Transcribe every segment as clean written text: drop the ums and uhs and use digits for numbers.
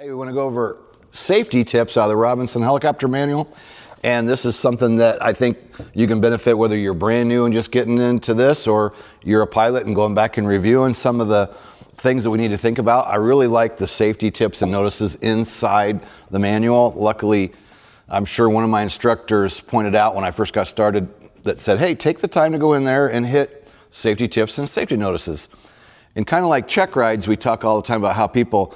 We want to go over safety tips out of the Robinson helicopter manual. And this is something that I think you can benefit whether you're brand new and just getting into this, or you're a pilot and going back and reviewing some of the things that we need to think about. I really like the safety tips and notices inside the manual. Luckily, I'm sure one of my instructors pointed out when I first got started that said, hey, take the time to go in there and hit safety tips and safety notices. And kind of like check rides, we talk all the time about how people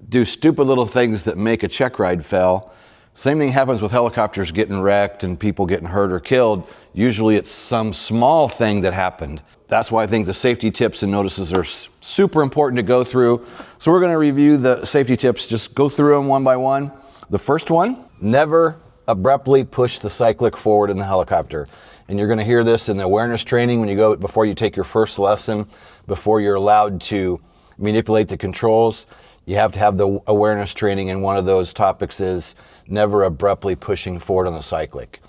do stupid little things that make a check ride fail. Same thing happens with helicopters getting wrecked and people getting hurt or killed. Usually it's some small thing that happened. That's why I think the safety tips and notices are super important to go through. So we're going to review the safety tips, just go through them one by one. The first one, never abruptly push the cyclic forward in the helicopter. And you're going to hear this in the awareness training when you go before you take your first lesson, before you're allowed to manipulate the controls. You have to have the awareness training, and one of those topics is never abruptly pushing forward on the cyclic.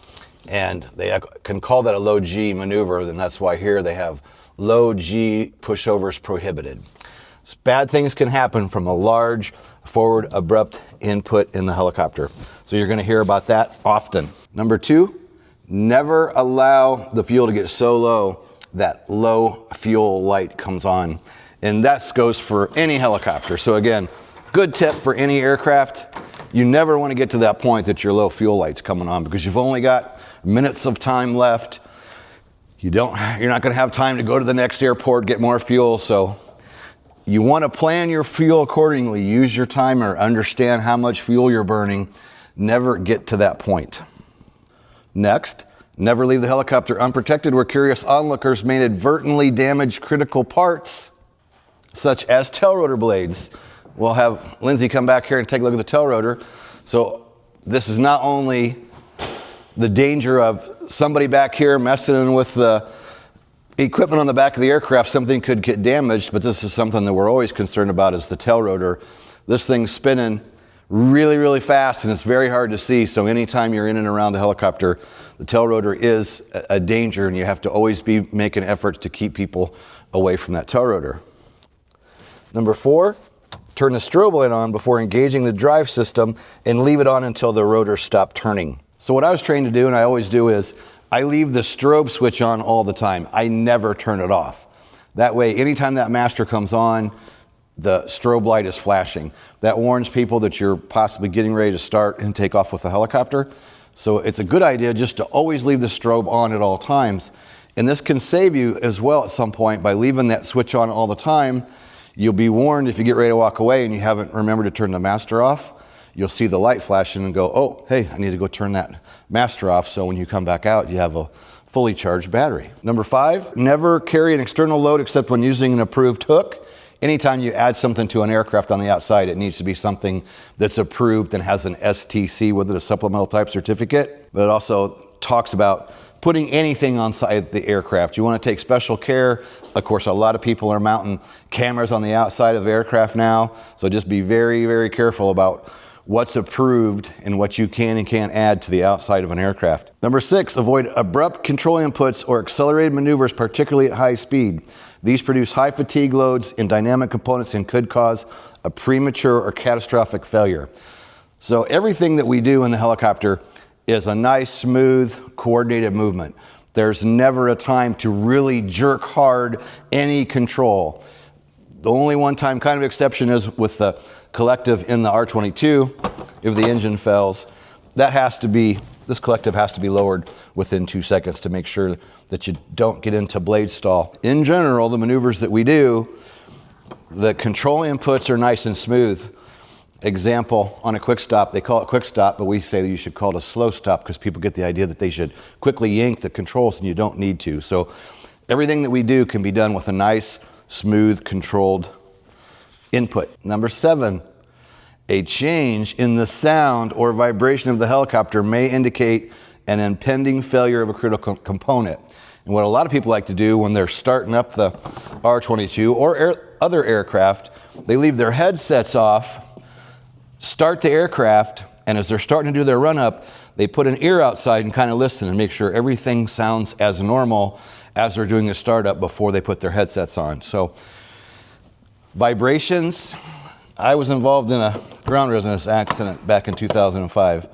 And they can call that a low G maneuver, and that's why here they have low G pushovers prohibited. Bad things can happen from a large forward abrupt input in the helicopter. So you're going to hear about that often. Number two, never allow the fuel to get so low that low fuel light comes on. And that goes for any helicopter. So again, good tip for any aircraft. You never want to get to that point that your low fuel light's coming on, because you've only got minutes of time left. You're not going to have time to go to the next airport, get more fuel. So you want to plan your fuel accordingly. Use your timer, understand how much fuel you're burning. Never get to that point. Next, never leave the helicopter unprotected where curious onlookers may inadvertently damage critical parts, such as tail rotor blades. We'll have Lindsay come back here and take a look at the tail rotor. So this is not only the danger of somebody back here messing with the equipment on the back of the aircraft, something could get damaged, but this is something that we're always concerned about, is the tail rotor. This thing's spinning really, really fast, and it's very hard to see. So anytime you're in and around the helicopter, the tail rotor is a danger, and you have to always be making efforts to keep people away from that tail rotor. Number four, turn the strobe light on before engaging the drive system and leave it on until the rotor stops turning. So what I was trained to do, and I always do, is I leave the strobe switch on all the time. I never turn it off. That way, anytime that master comes on, the strobe light is flashing. That warns people that you're possibly getting ready to start and take off with the helicopter. So it's a good idea just to always leave the strobe on at all times. And this can save you as well at some point by leaving that switch on all the time. You'll be warned if you get ready to walk away and you haven't remembered to turn the master off. You'll see the light flashing and go, oh, hey, I need to go turn that master off. So when you come back out, you have a fully charged battery. Number five, never carry an external load except when using an approved hook. Anytime you add something to an aircraft on the outside, it needs to be something that's approved and has an STC with it, a supplemental type certificate. But it also talks about putting anything on side the aircraft. You want to take special care. Of course, a lot of people are mounting cameras on the outside of aircraft now. So just be very, very careful about what's approved and what you can and can't add to the outside of an aircraft. Number six, avoid abrupt control inputs or accelerated maneuvers, particularly at high speed. These produce high fatigue loads in dynamic components and could cause a premature or catastrophic failure. So everything that we do in the helicopter is a nice, smooth, coordinated movement. There's never a time to really jerk hard any control. The only one time kind of exception is with the collective in the R22. If the engine fails, this collective has to be lowered within 2 seconds to make sure that you don't get into blade stall. In general, the maneuvers that we do, the control inputs are nice and smooth. Example, on a quick stop, they call it quick stop, but we say that you should call it a slow stop because people get the idea that they should quickly yank the controls, and you don't need to. So everything that we do can be done with a nice, smooth, controlled input. Number seven, a change in the sound or vibration of the helicopter may indicate an impending failure of a critical component. And what a lot of people like to do when they're starting up the R22 or other aircraft, they leave their headsets off, start the aircraft, and as they're starting to do their run-up, they put an ear outside and kind of listen and make sure everything sounds as normal as they're doing the startup before they put their headsets on. So vibrations, I was involved in a ground resonance accident back in 2005,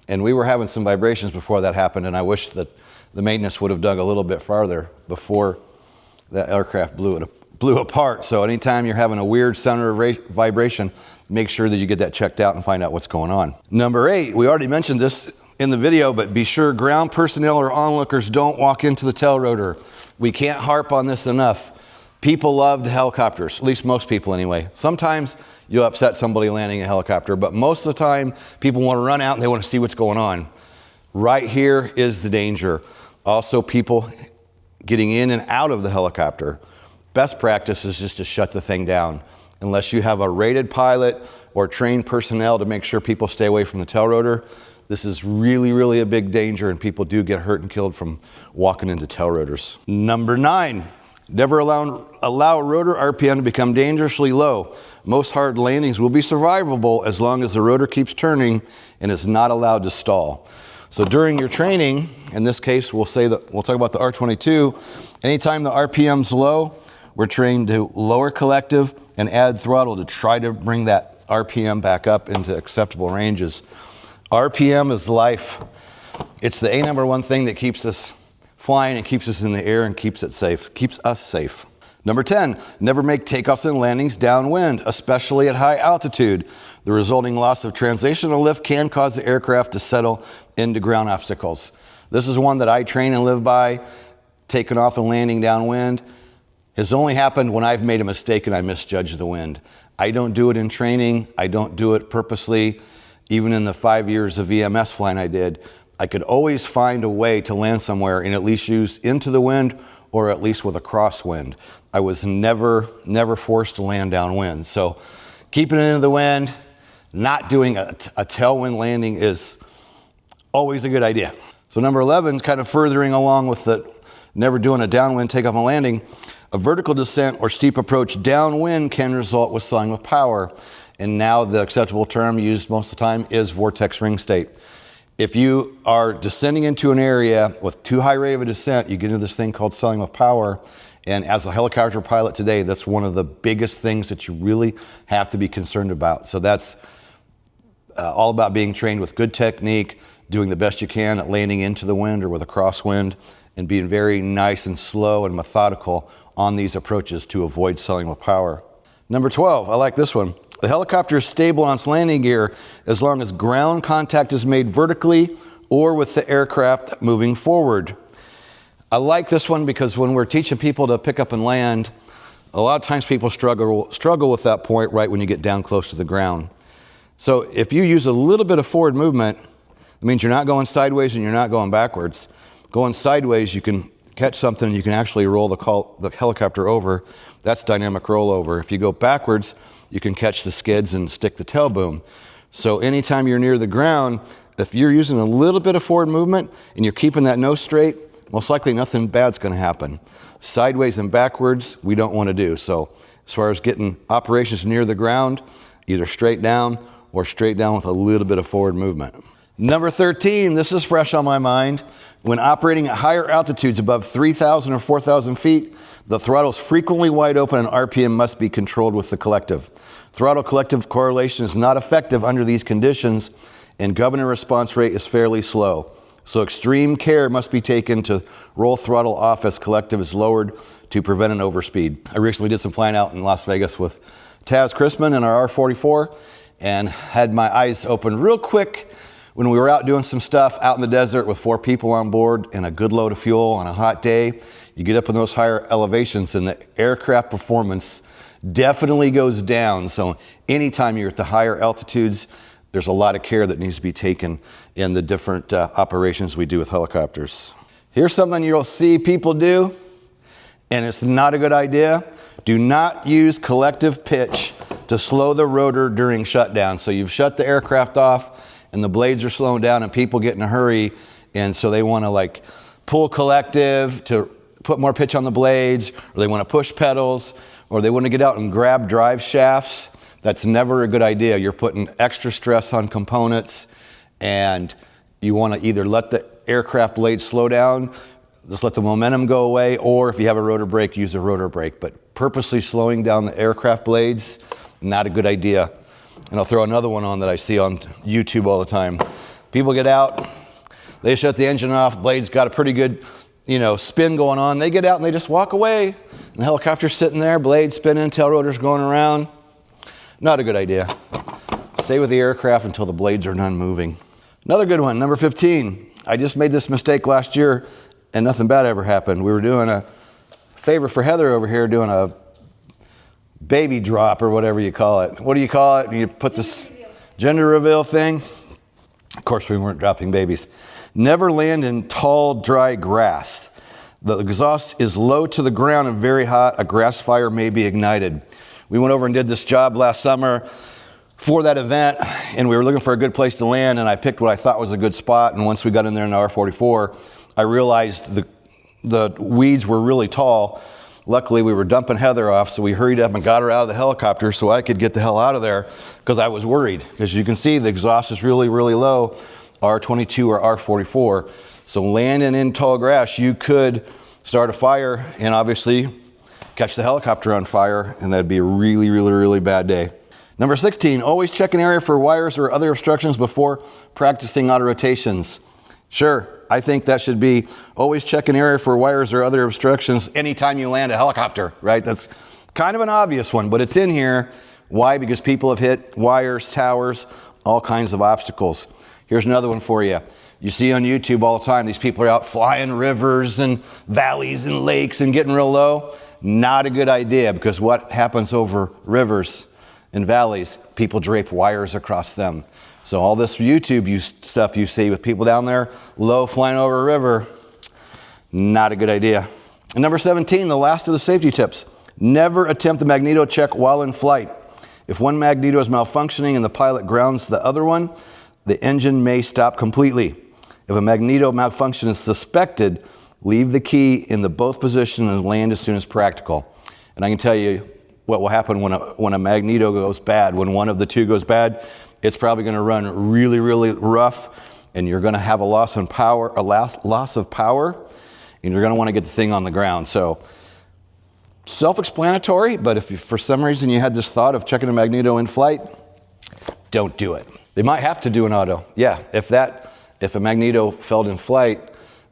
and we were having some vibrations before that happened, and I wish that the maintenance would have dug a little bit farther before that aircraft blew apart. So anytime you're having a weird sound or vibration, make sure that you get that checked out and find out what's going on. Number 8, we already mentioned this in the video, but be sure ground personnel or onlookers don't walk into the tail rotor. We can't harp on this enough. People love helicopters, at least most people anyway. Sometimes you'll upset somebody landing a helicopter, but most of the time people want to run out and they want to see what's going on. Right here is the danger. Also, people getting in and out of the helicopter. Best practice is just to shut the thing down. Unless you have a rated pilot or trained personnel to make sure people stay away from the tail rotor, this is really, really a big danger, and people do get hurt and killed from walking into tail rotors. Number 9, never allow rotor RPM to become dangerously low. Most hard landings will be survivable as long as the rotor keeps turning and is not allowed to stall. So during your training, in this case, we'll talk about the R22. Anytime the RPM's low, we're trained to lower collective and add throttle to try to bring that RPM back up into acceptable ranges. RPM is life. It's the number one thing that keeps us flying and keeps us in the air and keeps us safe. Number 10, never make takeoffs and landings downwind, especially at high altitude. The resulting loss of translational lift can cause the aircraft to settle into ground obstacles. This is one that I train and live by. Taking off and landing downwind has only happened when I've made a mistake and I misjudged the wind. I don't do it in training. I don't do it purposely. Even in the 5 years of EMS flying I did, I could always find a way to land somewhere and at least use into the wind or at least with a crosswind. I was never forced to land downwind. So keeping it into the wind, not doing a tailwind landing is always a good idea. So number 11 is kind of furthering along with the never doing a downwind takeoff and landing. A vertical descent or steep approach downwind can result with slowing with power. And now the acceptable term used most of the time is vortex ring state. If you are descending into an area with too high rate of a descent, you get into this thing called slowing with power. And as a helicopter pilot today, that's one of the biggest things that you really have to be concerned about. So that's all about being trained with good technique, doing the best you can at landing into the wind or with a crosswind, and being very nice and slow and methodical on these approaches to avoid slowing with power. Number 12, I like this one. The helicopter is stable on its landing gear as long as ground contact is made vertically or with the aircraft moving forward. I like this one because when we're teaching people to pick up and land, a lot of times people struggle with that point right when you get down close to the ground. So if you use a little bit of forward movement, it means you're not going sideways and you're not going backwards. Going sideways, you can catch something and you can actually roll the helicopter over. That's dynamic rollover. If you go backwards, you can catch the skids and stick the tail boom. So anytime you're near the ground, if you're using a little bit of forward movement and you're keeping that nose straight, most likely nothing bad's going to happen. Sideways and backwards, we don't want to do. So as far as getting operations near the ground, either straight down or straight down with a little bit of forward movement. Number 13, this is fresh on my mind. When operating at higher altitudes above 3,000 or 4,000 feet, the throttle is frequently wide open and RPM must be controlled with the collective. Throttle collective correlation is not effective under these conditions, and governor response rate is fairly slow. So extreme care must be taken to roll throttle off as collective is lowered to prevent an overspeed. I recently did some flying out in Las Vegas with Taz Chrisman in our R44 and had my eyes open real quick when we were out doing some stuff out in the desert with 4 people on board and a good load of fuel on a hot day. You get up in those higher elevations and the aircraft performance definitely goes down. So anytime you're at the higher altitudes, there's a lot of care that needs to be taken in the different operations we do with helicopters. Here's something you'll see people do, and it's not a good idea. Do not use collective pitch to slow the rotor during shutdown. So you've shut the aircraft off and the blades are slowing down and people get in a hurry, and so they want to like pull collective to put more pitch on the blades, or they want to push pedals, or they want to get out and grab drive shafts. That's never a good idea. You're putting extra stress on components, and you want to either let the aircraft blades slow down, just let the momentum go away, or if you have a rotor brake, use a rotor brake. But purposely slowing down the aircraft blades Not a good idea. And I'll throw another one on that I see on YouTube all the time. People get out, they shut the engine off, blade's got a pretty good, spin going on. They get out and they just walk away. And the helicopter's sitting there, blade spinning, tail rotor's going around. Not a good idea. Stay with the aircraft until the blades are done moving. Another good one, number 15. I just made this mistake last year and nothing bad ever happened. We were doing a favor for Heather over here, doing a baby drop or whatever you call it. What do you call it? You put this gender reveal thing. Of course, we weren't dropping babies. Never land in tall, dry grass. The exhaust is low to the ground and very hot. A grass fire may be ignited. We went over and did this job last summer for that event, and we were looking for a good place to land, and I picked what I thought was a good spot. And once we got in there in the R44, I realized the weeds were really tall. Luckily, we were dumping Heather off, so we hurried up and got her out of the helicopter so I could get the hell out of there, because I was worried. Because you can see the exhaust is really, really low, R22 or R44. So landing in tall grass, you could start a fire and obviously catch the helicopter on fire, and that'd be a really, really, really bad day. Number 16, always check an area for wires or other obstructions before practicing auto rotations. Sure, I think that should be always check an area for wires or other obstructions anytime you land a helicopter, right? That's kind of an obvious one, but it's in here. Why? Because people have hit wires, towers, all kinds of obstacles. Here's another one for you. You see on YouTube all the time, these people are out flying rivers and valleys and lakes and getting real low. Not a good idea, because what happens over rivers and valleys? People drape wires across them. So all this YouTube stuff you see with people down there low flying over a river, not a good idea. And number 17, the last of the safety tips. Never attempt the magneto check while in flight. If one magneto is malfunctioning and the pilot grounds the other one, the engine may stop completely. If a magneto malfunction is suspected, leave the key in the both position and land as soon as practical. And I can tell you what will happen when a magneto goes bad. When one of the two goes bad, it's probably going to run really, really rough, and you're going to have a loss of power, and you're going to want to get the thing on the ground. So self-explanatory, but if for some reason you had this thought of checking a magneto in flight, don't do it. They might have to do an auto. Yeah, if a magneto failed in flight,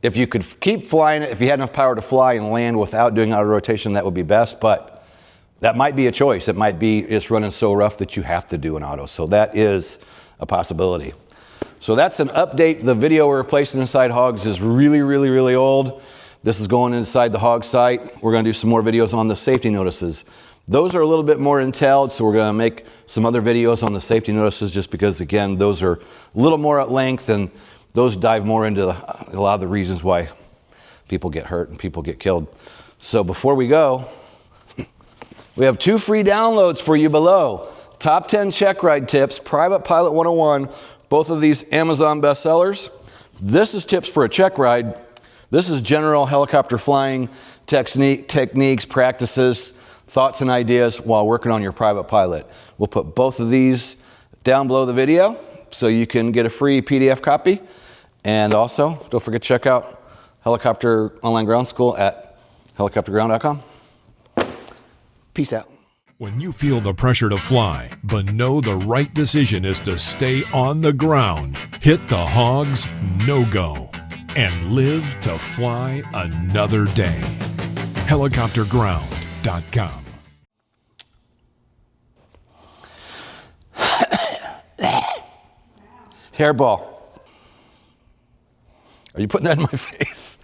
if you could keep flying it, if you had enough power to fly and land without doing auto rotation, that would be best, but that might be a choice. It might be it's running so rough that you have to do an auto. So that is a possibility. So that's an update. The video we're replacing inside HOGS is really, really, really old. This is going inside the HOGS site. We're going to do some more videos on the safety notices. Those are a little bit more entailed, so we're going to make some other videos on the safety notices, just because, again, those are a little more at length, and those dive more into a lot of the reasons why people get hurt and people get killed. So before we go, we have 2 free downloads for you below. Top 10 check ride tips, Private Pilot 101, both of these Amazon bestsellers. This is tips for a check ride. This is general helicopter flying techniques, practices, thoughts and ideas while working on your private pilot. We'll put both of these down below the video so you can get a free PDF copy. And also, don't forget to check out Helicopter Online Ground School at helicopterground.com. Peace out. When you feel the pressure to fly, but know the right decision is to stay on the ground, hit the HOGS no-go and live to fly another day. Helicopterground.com. Hairball. Are you putting that in my face?